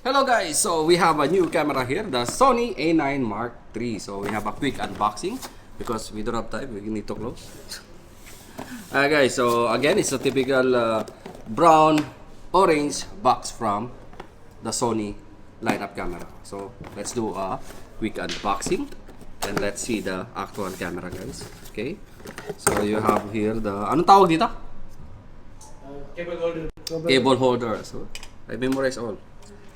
Hello guys, so we have a new camera here, the Sony A9 Mark III. So we have a quick unboxing because we don't have time, we need to close. Guys, so again, it's a typical brown orange box from the Sony lineup camera. So let's do a quick unboxing and let's see the actual camera, guys. Okay, so you have here the, anong tawag dito? Cable holder. Cable holder. So I memorize all.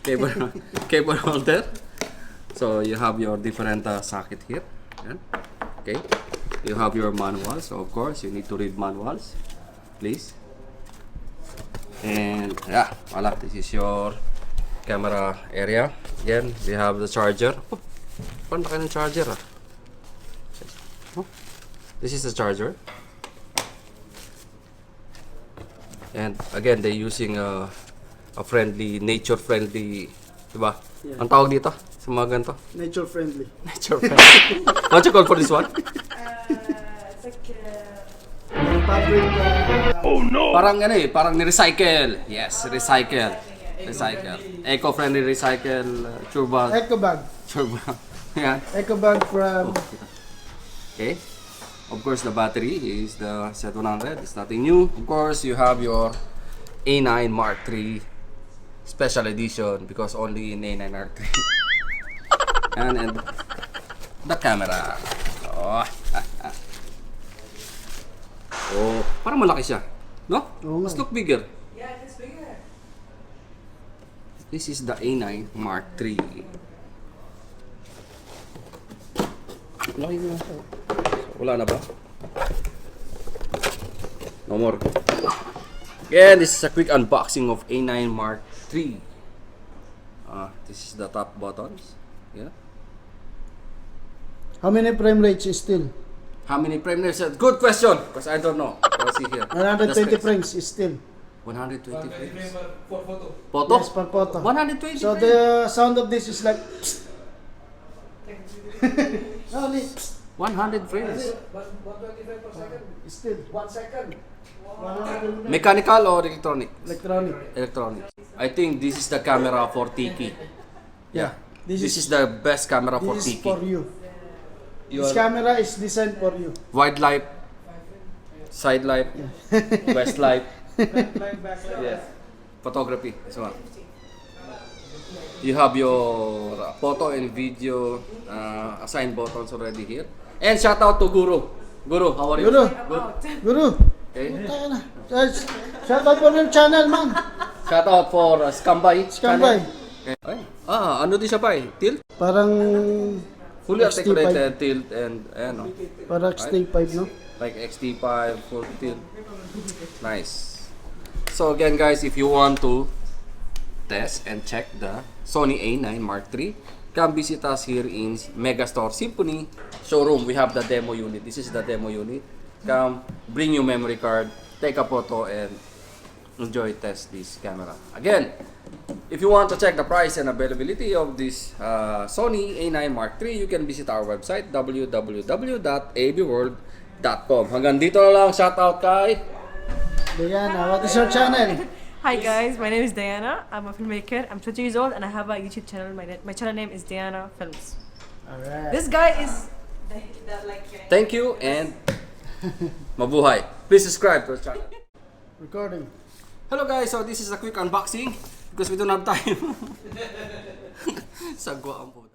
Cable holder. So you have your different socket here. Yan. Okay. You have your manuals. So of course you need to read manuals, please. And yeah, voila, this is your camera area. Again, we have the charger. Oh, paano kayo ng charger ah? Oh, this is the charger. And again, they're using a friendly, nature-friendly, diba? Yeah. Ang tawag dito sa mga ganito? Nature friendly. Nature-friendly. What you call for this one? It's like fabric. Oh no! Parang ano eh, parang ni-recycle. Yes, recycle. Recycle. Eco-friendly recycle, turban. Eco bag. Turban. Yan. Eco bag from. Okay. Of course, the battery is the Z100. It's nothing new. Of course, you have your A9 Mark III Special Edition because only in A9 Mark III. and the camera. Oh. Oh, parang malaki siya. No? Oo nga. Let's look bigger. Yeah, it's bigger. This is the A9 Mark III. Laki na. Wala na ba? No more. Again, this is a quick unboxing of A9 Mark III. This is the top buttons. Yeah. How many frame rates is still? How many frame rates? Good question, because I don't know. Let's see here. 120 frames is still. 120 frames. For photo. Photo? Yes, per photo. 120 So frames. the sound of this is like. Only 100 frames. 125 per second. still 1 second. 100 Mechanical or electronic? electronic. Electronic. I think this is the camera for Tiki. Yeah. This is the best camera for This is Tiki. for you. You This are camera is designed for you. wide light, side light, west light, Back, back, yes. Photography. This one. You have your photo and video assigned buttons already here. And shout out to Guru. Guru, how are you? Guru. Good. Guru. Okay. Tayo na. Shout out for your channel, man. Shout out for Scambay. Scambay. Okay. Ay. Ano din siya pa eh? Tilt? Parang Fully articulated tilt and ano. para XT5, no? Like XT5, full tilt. Nice. So again guys, if you want to test and check the Sony A9 Mark III, come visit us here in Megastore Symphony showroom. We have the demo unit. This is the demo unit. Come, bring your memory card, take a photo and enjoy test this camera. Again, if you want to check the price and availability of this Sony A9 Mark III, you can visit our website www.abworld.com. Hanggang dito na lang. Shout out kay Diana, what is your channel? Hi guys, my name is Diana. I'm a filmmaker. I'm 20 years old and I have a YouTube channel. My channel name is Diana Films. Alright. This guy is thank you and mabuhay. Please subscribe to the channel. Recording. Hello guys, so this is a quick unboxing because we don't have time. Sagwa ang puta.